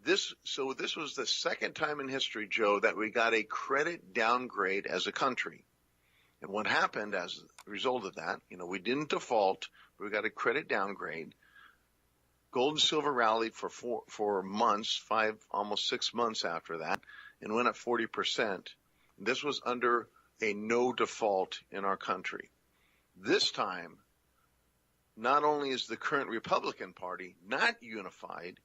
T: This was the second time in history, Joe, that we got a credit downgrade as a country. And what happened as a result of that, we didn't default, but we got a credit downgrade. Gold and silver rallied for months, almost 6 months after that, and went up 40%. This was under a no default in our country. This time, not only is the current Republican Party not unified,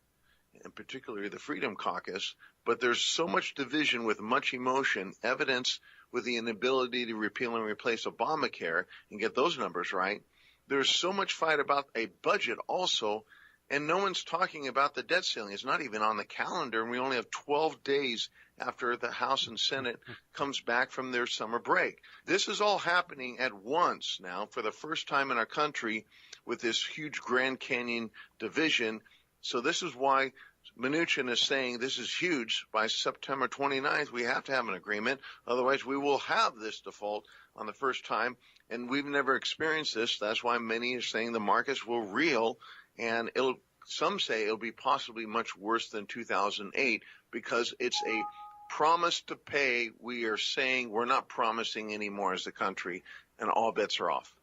T: and particularly the Freedom Caucus, but there's so much division with much emotion, evidence with the inability to repeal and replace Obamacare and get those numbers right. There's so much fight about a budget also, and no one's talking about the debt ceiling. It's not even on the calendar, and we only have 12 days after the House and Senate comes back from their summer break. This is all happening at once now for the first time in our country with this huge Grand Canyon division. So this is why Mnuchin is saying this is huge. By September 29th, we have to have an agreement. Otherwise, we will have this default on the first time. And we've never experienced this. That's why many are saying the markets will reel. And some say it'll be possibly much worse than 2008 because it's a promise to pay. We are saying we're not promising anymore as a country, and all bets are off.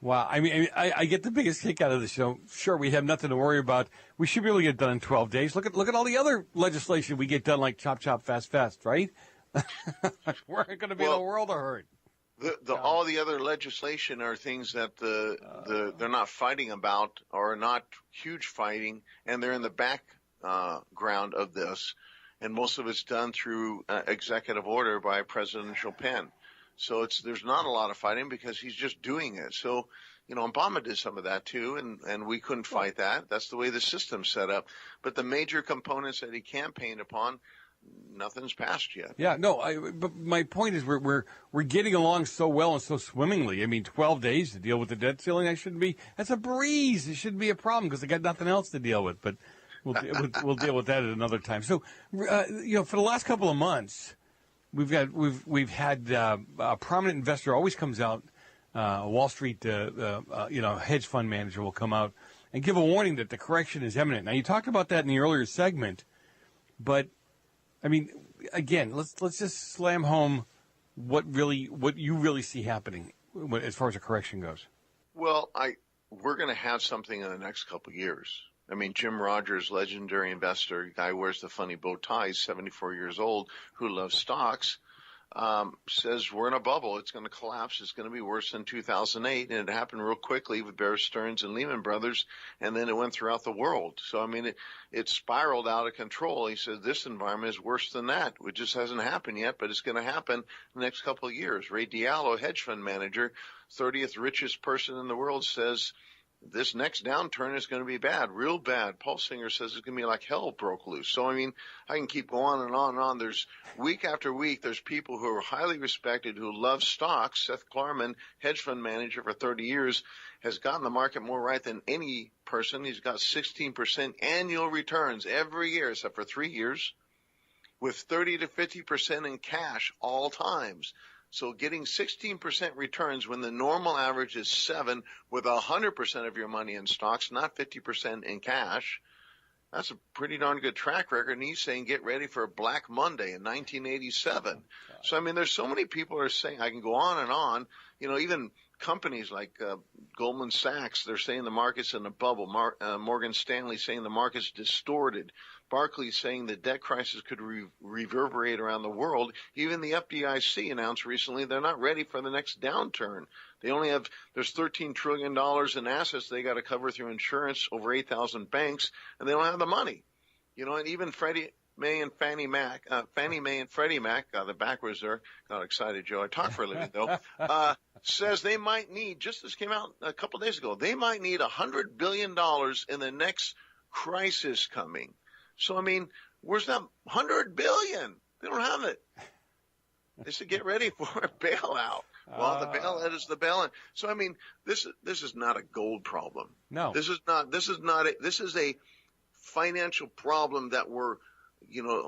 M: Wow. I mean, I get the biggest kick out of this. Sure, we have nothing to worry about. We should be able to get done in 12 days. Look at all the other legislation we get done, like chop, chop, fast, fast, right? We're going to be in a world of hurt.
T: All the other legislation are things that they're not fighting about or not huge fighting, and they're in the background of this. And most of it's done through executive order by a presidential pen. So there's not a lot of fighting because he's just doing it. So, Obama did some of that too, and we couldn't fight that. That's the way the system's set up. But the major components that he campaigned upon, nothing's passed yet.
M: Yeah, no. But my point is, we're getting along so well and so swimmingly. I mean, 12 days to deal with the debt ceiling, that's a breeze. It shouldn't be a problem because they got nothing else to deal with. But we'll deal with that at another time. So, for the last couple of months, we've had a prominent investor always comes out. Wall Street, hedge fund manager will come out and give a warning that the correction is imminent. Now, you talked about that in the earlier segment, but I mean, again, let's just slam home what you really see happening as far as a correction goes.
T: Well, we're going to have something in the next couple of years. I mean, Jim Rogers, legendary investor, guy wears the funny bow tie, 74 years old, who loves stocks, says we're in a bubble. It's going to collapse. It's going to be worse than 2008. And it happened real quickly with Bear Stearns and Lehman Brothers, and then it went throughout the world. So, I mean, it spiraled out of control. He said this environment is worse than that. It just hasn't happened yet, but it's going to happen in the next couple of years. Ray Diallo, hedge fund manager, 30th richest person in the world, says this next downturn is going to be bad, real bad. Paul Singer says it's going to be like hell broke loose. So, I mean, I can keep going on and on and on. There's week after week, there's people who are highly respected who love stocks. Seth Klarman, hedge fund manager for 30 years, has gotten the market more right than any person. He's got 16% annual returns every year except for 3 years with 30 to 50% in cash all times. So getting 16% returns when the normal average is 7 with 100% of your money in stocks, not 50% in cash, that's a pretty darn good track record. And he's saying get ready for a Black Monday in 1987. So, I mean, there's so many people are saying, I can go on and on, even companies like Goldman Sachs, they're saying the market's in a bubble. Morgan Stanley saying the market's distorted. Barclays saying the debt crisis could reverberate around the world. Even the FDIC announced recently they're not ready for the next downturn. There's $13 trillion in assets they got to cover through insurance, over 8,000 banks, and they don't have the money. And even Freddie Mae and Fannie Mae and Freddie Mac, got it backwards there, got excited, Joe. I talk for a living, though, says they might need, just this came out a couple of days ago, they might need $100 billion in the next crisis coming. So, I mean, where's that $100 billion? They don't have it. They said get ready for a bailout. Well, the bailout is the bailout. So, I mean, this is not a gold problem.
M: No.
T: This is a financial problem that we're,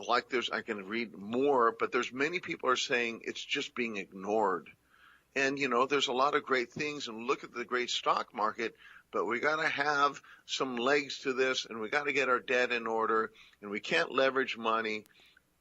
T: like I can read more, but there's many people are saying it's just being ignored. And, there's a lot of great things, and look at the great stock market, but we got to have some legs to this, and we got to get our debt in order, and we can't leverage money.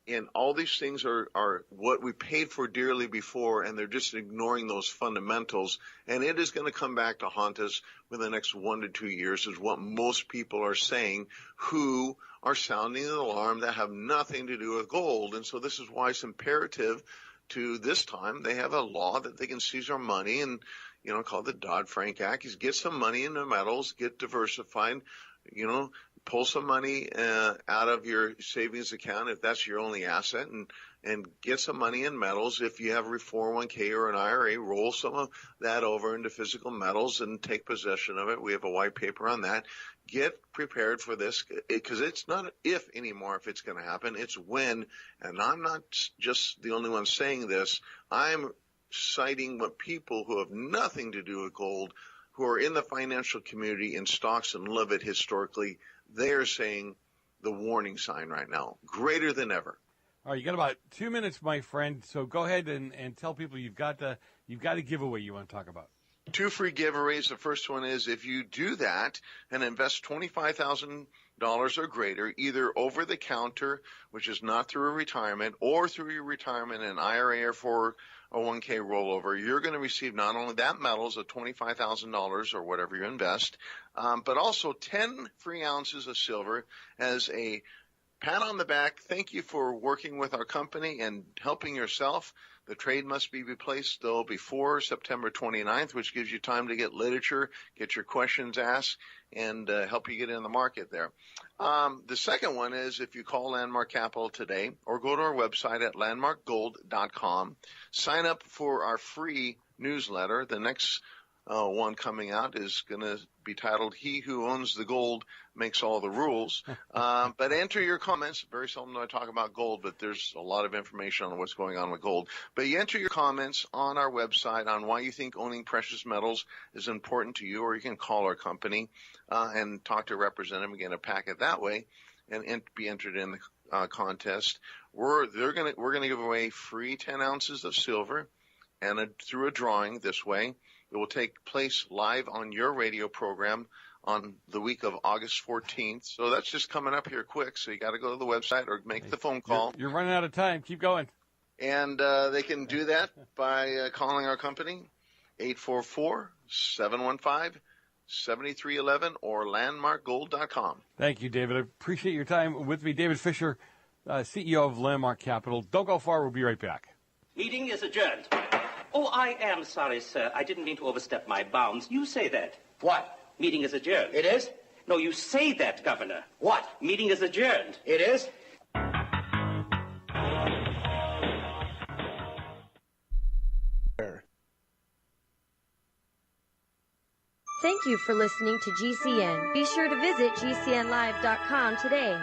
T: And all these things are what we paid for dearly before, and they're just ignoring those fundamentals. And it is going to come back to haunt us within the next 1 to 2 years, is what most people are saying who are sounding the alarm that have nothing to do with gold. And so this is why it's imperative to this time they have a law that they can seize our money and, called the Dodd-Frank Act, is get some money into metals, get diversified, pull some money out of your savings account if that's your only asset, and get some money in metals. If you have a 401k or an IRA, roll some of that over into physical metals and take possession of it. We have a white paper on that. Get prepared for this, because it's not if anymore if it's going to happen. It's when, and I'm not just the only one saying this. I'm citing what people who have nothing to do with gold, who are in the financial community in stocks and live it historically, they're saying the warning sign right now, greater than ever.
M: All right, you got about 2 minutes, my friend. So go ahead and tell people you've got a giveaway you want to talk about.
T: 2 free giveaways. The first one is if you do that and invest $25,000 or greater, either over the counter, which is not through a retirement, or through your retirement and IRA or 401k rollover, you're going to receive not only that metals of $25,000 or whatever you invest, but also 10 free ounces of silver as a pat on the back. Thank you for working with our company and helping yourself. The trade must be replaced, though, before September 29th, which gives you time to get literature, get your questions asked, and help you get in the market there. The second one is if you call Landmark Capital today or go to our website at landmarkgold.com, sign up for our free newsletter. The next one coming out is going to be titled "He Who Owns the Gold Makes All the Rules." But enter your comments. Very seldom do I talk about gold, but there's a lot of information on what's going on with gold. But you enter your comments on our website on why you think owning precious metals is important to you, or you can call our company and talk to a representative and get a packet that way and be entered in the contest. We're going to give away free 10 ounces of silver and through a drawing this way. It will take place live on your radio program on the week of August 14th. So that's just coming up here quick. So you got to go to the website or make the phone call.
M: You're running out of time. Keep going.
T: And they can do that by calling our company, 844-715-7311 or landmarkgold.com.
M: Thank you, David. I appreciate your time with me. David Fisher, CEO of Landmark Capital. Don't go far. We'll be right back.
O: Meeting is adjourned. Oh, I am sorry, sir. I didn't mean to overstep my bounds. You say that.
L: What?
O: Meeting is adjourned.
L: It is?
O: No, you say that, Governor.
L: What?
O: Meeting is adjourned.
L: It is?
W: Thank you for listening to GCN. Be sure to visit GCNlive.com today.